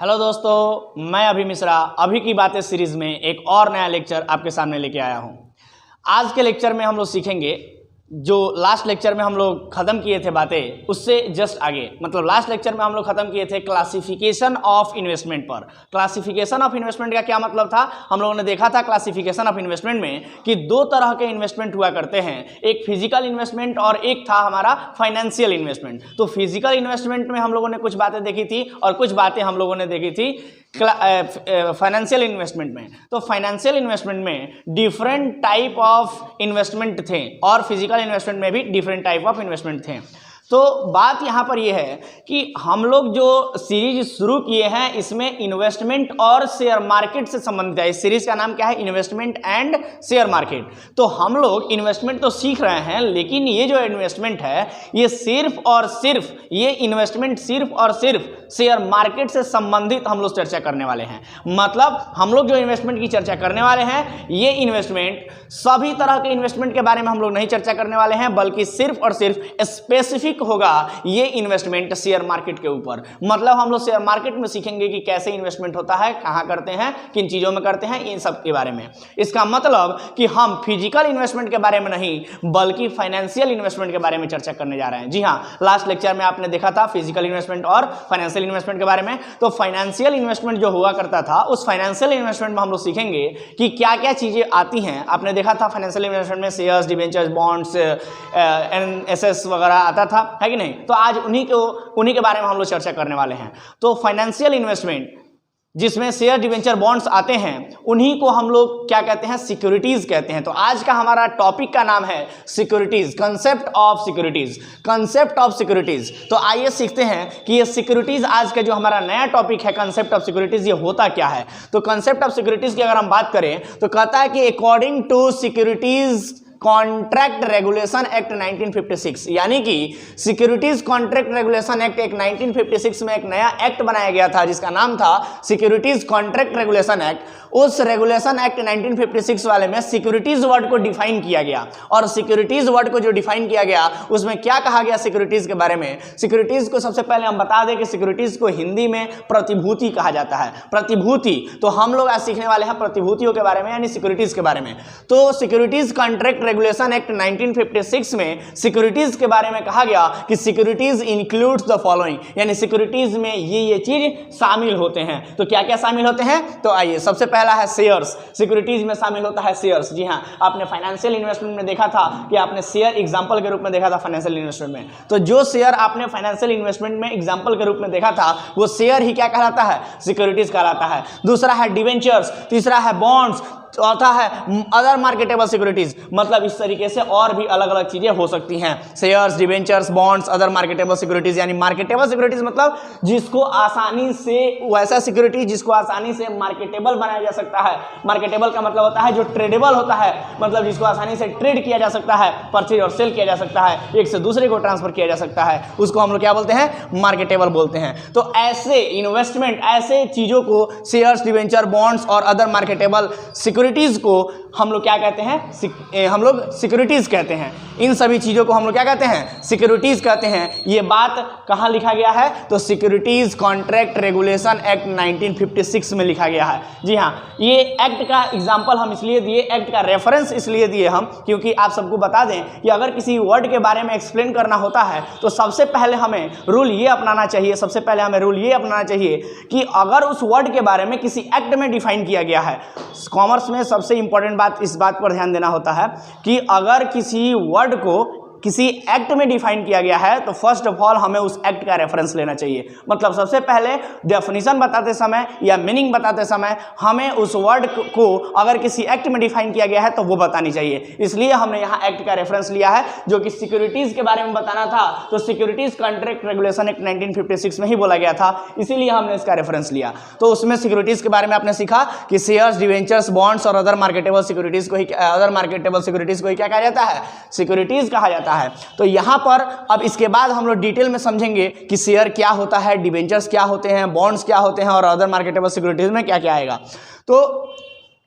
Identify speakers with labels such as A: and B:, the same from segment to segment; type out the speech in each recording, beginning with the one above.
A: Hello दोस्तों, मैं अभी मिश्रा अभी की बातें सीरीज में एक और नया लेक्चर आपके सामने लेके आया हूं। आज के लेक्चर में हम लोग सीखेंगे जो लास्ट लेक्चर में हम लोग ख़त्म किए थे बातें, उससे जस्ट आगे, मतलब लास्ट लेक्चर में हम लोग ख़त्म किए थे क्लासिफिकेशन ऑफ इन्वेस्टमेंट पर। क्लासिफिकेशन ऑफ इन्वेस्टमेंट का क्या मतलब था? हम लोगों ने देखा था क्लासिफिकेशन ऑफ इन्वेस्टमेंट में कि दो तरह के इन्वेस्टमेंट हुआ करते हैं, एक फिजिकल इन्वेस्टमेंट और एक था हमारा फाइनेंशियल इन्वेस्टमेंट। तो फिजिकल इन्वेस्टमेंट में हम लोगों ने कुछ बातें देखी थी और कुछ बातें हम लोगों ने देखी थी फाइनेंशियल इन्वेस्टमेंट में। तो फाइनेंशियल इन्वेस्टमेंट में डिफरेंट टाइप ऑफ इन्वेस्टमेंट थे और फिजिकल इन्वेस्टमेंट में भी डिफरेंट टाइप ऑफ इन्वेस्टमेंट थे। तो बात यहाँ पर यह है कि हम लोग जो सीरीज शुरू किए हैं इसमें इन्वेस्टमेंट और शेयर मार्केट से संबंधित है। इस सीरीज का नाम क्या है? Investment and share market. तो हम लोग इन्वेस्टमेंट तो सीख रहे हैं, लेकिन ये जो इन्वेस्टमेंट है ये सिर्फ और सिर्फ शेयर मार्केट से संबंधित हम लोग चर्चा करने वाले हैं। मतलब हम लोग जो इन्वेस्टमेंट की चर्चा करने वाले हैं, ये इन्वेस्टमेंट सभी तरह के इन्वेस्टमेंट के बारे में हम लोग नहीं चर्चा करने वाले हैं, बल्कि सिर्फ और सिर्फ स्पेसिफिक होगा ये इन्वेस्टमेंट शेयर मार्केट के ऊपर। मतलब हम लोग शेयर मार्केट में सीखेंगे कि कैसे इन्वेस्टमेंट होता है, कहां करते हैं, किन चीजों में करते हैं, इन सब के बारे में। इसका मतलब कि हम फिजिकल इन्वेस्टमेंट के बारे में नहीं बल्कि फाइनेंशियल इन्वेस्टमेंट के बारे में चर्चा करने जा रहे हैं। जी हां, लास्ट लेक्चर में आपने देखा था फिजिकल इन्वेस्टमेंट और फाइनेंशियल इन्वेस्टमेंट के बारे में। तो फाइनेंशियल इन्वेस्टमेट जो हुआ करता था, उस फाइनेंशियल इन्वेस्टमेंट में हम लोग सीखेंगे कि क्या क्या चीजें आती हैं। आपने देखा था फाइनेंशियल इन्वेस्टमेंट में शेयर्स, डिबेंचर्स, बॉन्ड्स, एनएसएस वगैरह आता था, है कि नहीं? तो आज उन्हीं के बारे में हम लोग चर्चा करने वाले हैं। तो फाइनेंशियल इन्वेस्टमेंट जिसमें शेयर, डिबेंचर, बॉन्ड्स आते हैं, उन्हीं को हम लोग क्या कहते हैं? सिक्योरिटीज कहते हैं। तो आज का हमारा टॉपिक का नाम है securities, concept of securities, concept of securities. तो आइए सीखते हैं कि ये सिक्योरिटीज, आज का जो हमारा नया टॉपिक है कंसेप्ट ऑफ सिक्योरिटीज, ये होता क्या है। तो कंसेप्ट ऑफ सिक्योरिटीज की अगर हम बात करें तो कहता है कि according to securities contract regulation act 1956, यानी कि सिक्योरिटीज कॉन्ट्रैक्ट रेगुलेशन एक्ट एक 1956 में एक नया एक्ट बनाया गया था जिसका नाम था सिक्योरिटीज कॉन्ट्रैक्ट रेगुलेशन एक्ट। उस रेगुलेशन एक्ट 1956 वाले में सिक्योरिटीज वर्ड को डिफाइन किया गया, और सिक्योरिटीज वर्ड को जो डिफाइन किया गया उसमें क्या कहा गया सिक्योरिटीज के बारे में? सिक्योरिटीज को सबसे पहले हम बता दें कि सिक्योरिटीज को हिंदी में प्रतिभूति कहा जाता है। प्रतिभूति, तो हम लोग आज सीखने वाले हैं प्रतिभूतियों के बारे में, यानी सिक्योरिटीज के बारे में। तो सिक्योरिटीज कॉन्ट्रैक्ट रेगुलेशन एक्ट 1956 में सिक्योरिटीज के बारे में कहा गया कि सिक्योरिटीज इंक्लूड्स द फॉलोइंग, यानी सिक्योरिटीज में ये चीज शामिल होते हैं। तो क्या क्या शामिल होते हैं? तो आइए, सबसे पहला है शेयर्स। सिक्योरिटीज में शामिल होता है शेयर्स। जी हां, आपने फाइनेंशियल इन्वेस्टमेंट में देखा था कि आपने शेयर एग्जांपल के रूप में देखा था फाइनेंशियल इन्वेस्टमेंट में। तो जो शेयर आपने फाइनेंशियल इन्वेस्टमेंट में एग्जांपल के रूप में देखा था वो शेयर ही क्या कहलाता है? सिक्योरिटीज कहलाता है। दूसरा है डिवेंचर्स, तीसरा है बॉन्ड्स, चौथा है अदर मार्केटेबल सिक्योरिटीज। मतलब इस तरीके से और भी अलग अलग चीजें हो सकती हैं, shares, debentures, bonds, other marketable securities. यानी मार्केटेबल सिक्योरिटीज मतलब जिसको आसानी से, वैसा सिक्योरिटी जिसको आसानी से मार्केटेबल बनाया जा सकता है। मार्केटेबल का मतलब होता है जो ट्रेडेबल होता है, मतलब जिसको आसानी से ट्रेड किया जा सकता है, परचेज और सेल किया जा सकता है, एक से दूसरे को ट्रांसफर किया जा सकता है, उसको हम लोग क्या बोलते हैं? मार्केटेबल बोलते हैं। तो ऐसे इन्वेस्टमेंट, ऐसे चीजों को शेयर्स, डिवेंचर, बॉन्ड्स और अदर मार्केटेबल सिक्योरिटीज को हम लोग क्या कहते हैं? हम लोग सिक्योरिटीज कहते हैं। इन सभी चीजों को हम लोग क्या कहते हैं? सिक्योरिटीज कहते हैं। ये बात कहां लिखा गया है? तो सिक्योरिटीज कॉन्ट्रैक्ट रेगुलेशन एक्ट 1956 में लिखा गया है। जी हां, ये एक्ट का एग्जांपल हम इसलिए दिए, एक्ट का रेफरेंस इसलिए दिए हम, क्योंकि आप सबको बता दें कि अगर किसी वर्ड के बारे में एक्सप्लेन करना होता है तो सबसे पहले हमें रूल ये अपनाना चाहिए, कि अगर उस वर्ड के बारे में किसी एक्ट में डिफाइन किया गया है। कॉमर्स में सबसे इंपॉर्टेंट बात इस बात पर ध्यान देना होता है कि अगर किसी वर्ड को किसी एक्ट में डिफाइन किया गया है तो फर्स्ट ऑफ ऑल हमें उस एक्ट का रेफरेंस लेना चाहिए। मतलब सबसे पहले डेफिनेशन बताते समय या मीनिंग बताते समय हमें उस वर्ड को अगर किसी एक्ट में डिफाइन किया गया है तो वो बतानी चाहिए। इसलिए हमने यहाँ एक्ट का रेफरेंस लिया है, जो कि सिक्योरिटीज के बारे में बताना था। तो सिक्योरिटीज कॉन्ट्रैक्ट रेगुलेशन एक्ट 1956 में ही बोला गया था, इसीलिए हमने इसका रेफरेंस लिया। तो उसमें सिक्योरिटीज के बारे में आपने सीखा कि शेयर्स, डिवेंचर्स, बॉन्ड्स और अदर मार्केटेबल सिक्योरिटीज को ही क्या कहा जाता है? सिक्योरिटीज कहा जाता है। तो यहां पर अब इसके बाद हम लोग डिटेल में समझेंगे कि शेयर क्या होता है, डिबेंचर्स क्या होते हैं, बॉन्ड्स क्या होते हैं और अदर मार्केटेबल सिक्योरिटीज में क्या क्या आएगा। तो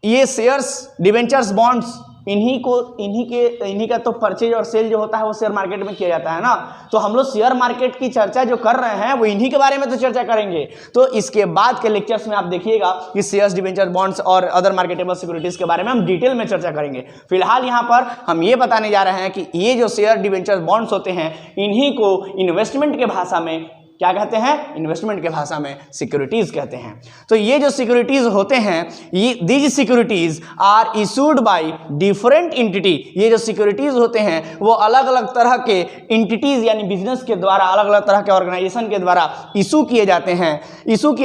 A: ये शेयर्स, डिबेंचर्स, बॉन्ड्स इन्हीं का तो परचेज और सेल जो होता है वो शेयर मार्केट में किया जाता है ना। तो हम लोग शेयर मार्केट की चर्चा जो कर रहे हैं वो इन्हीं के बारे में तो चर्चा करेंगे। तो इसके बाद के लेक्चर्स में आप देखिएगा कि शेयर्स, डिबेंचर, बॉन्ड्स और अदर मार्केटेबल सिक्योरिटीज के बारे में हम डिटेल में चर्चा करेंगे। फिलहाल यहाँ पर हम ये बताने जा रहे हैं कि ये जो शेयर, डिबेंचर, बॉन्ड्स होते हैं इन्हीं को इन्वेस्टमेंट के भाषा में क्या कहते हैं? इन्वेस्टमेंट के भाषा में सिक्योरिटीज कहते हैं। तो ये जो सिक्योरिटीज होते हैं, ये these securities are issued by different entity. ये जो सिक्योरिटीज होते हैं वो अलग अलग तरह के एंटिटीज यानी बिजनेस के द्वारा, अलग अलग तरह के ऑर्गेनाइजेशन के द्वारा इशू किए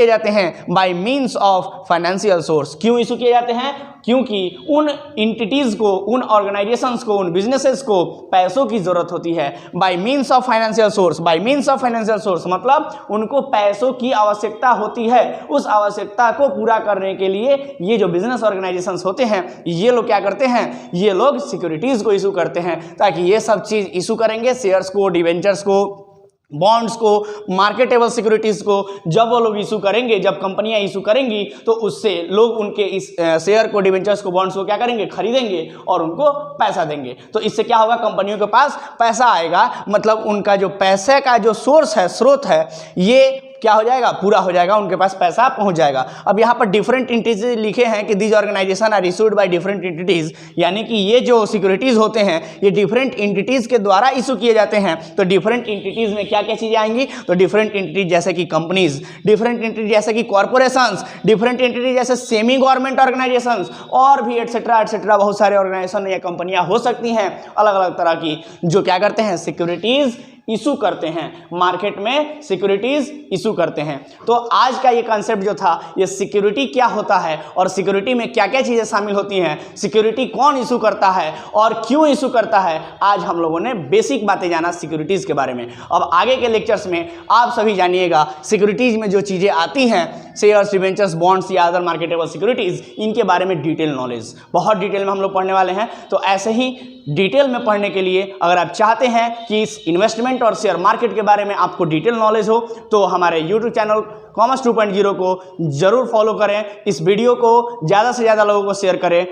A: जाते हैं bye means of financial source. क्यों इशू किए जाते हैं? क्योंकि उन एंटिटीज को, उन ऑर्गेनाइजेशंस को, उन बिजनेसेस को पैसों की जरूरत होती है। Bye means of financial source, bye means of financial source मतलब उनको पैसों की आवश्यकता होती है। उस आवश्यकता को पूरा करने के लिए ये जो बिजनेस ऑर्गेनाइजेशंस होते हैं ये लोग क्या करते हैं? ये लोग सिक्योरिटीज को इशू करते हैं, ताकि ये सब चीज इशू करेंगे, शेयर्स को, डिवेंचर्स को, बॉन्ड्स को, मार्केटेबल सिक्योरिटीज को जब वो लोग इशू करेंगे, जब कंपनियां इशू करेंगी तो उससे लोग उनके इस शेयर को, डिवेंचर्स को, बॉन्ड्स को क्या करेंगे? खरीदेंगे और उनको पैसा देंगे। तो इससे क्या होगा? कंपनियों के पास पैसा आएगा, मतलब उनका जो पैसे का जो सोर्स है, स्रोत है, ये क्या हो जाएगा? पूरा हो जाएगा, उनके पास पैसा पहुंच जाएगा। अब यहाँ पर डिफरेंट एंटिटीज लिखे हैं कि these organisation are issued by different entities, यानी कि ये जो सिक्योरिटीज होते हैं ये डिफरेंट एंटिटीज के द्वारा इशू किए जाते हैं। तो डिफरेंट एंटिटीज में क्या क्या चीजें आएंगी? तो डिफरेंट एंटिटीज जैसे कि कंपनीज, डिफरेंट एंटिटीज जैसे कि कॉर्पोरेशंस, डिफरेंट एंटिटीज जैसे सेमी गवर्नमेंट ऑर्गेनाइजेशंस और भी एटसेट्रा बहुत सारे ऑर्गेनाइजेशन या कंपनियां हो सकती हैं अलग अलग तरह की, जो क्या करते हैं? सिक्योरिटीज इशू करते हैं, मार्केट में सिक्योरिटीज इशू करते हैं। तो आज का ये कॉन्सेप्ट जो था, ये सिक्योरिटी क्या होता है और सिक्योरिटी में क्या क्या चीज़ें शामिल होती हैं, सिक्योरिटी कौन इशू करता है और क्यों इशू करता है, आज हम लोगों ने बेसिक बातें जाना सिक्योरिटीज़ के बारे में। अब आगे के लेक्चर्स में आप सभी जानिएगा सिक्योरिटीज़ में जो चीज़ें आती हैं, शेयर्स, डिवेंचर्स, बॉन्ड्स या अदर मार्केटेबल सिक्योरिटीज़, इनके बारे में डिटेल नॉलेज, बहुत डिटेल में हम लोग पढ़ने वाले हैं। तो ऐसे ही डिटेल में पढ़ने के लिए अगर आप चाहते हैं कि इस इन्वेस्टमेंट और शेयर मार्केट के बारे में आपको डिटेल नॉलेज हो, तो हमारे यूट्यूब चैनल कॉमर्स 2.0 को जरूर फॉलो करें। इस वीडियो को ज़्यादा से ज़्यादा लोगों को शेयर करें।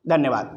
A: धन्यवाद।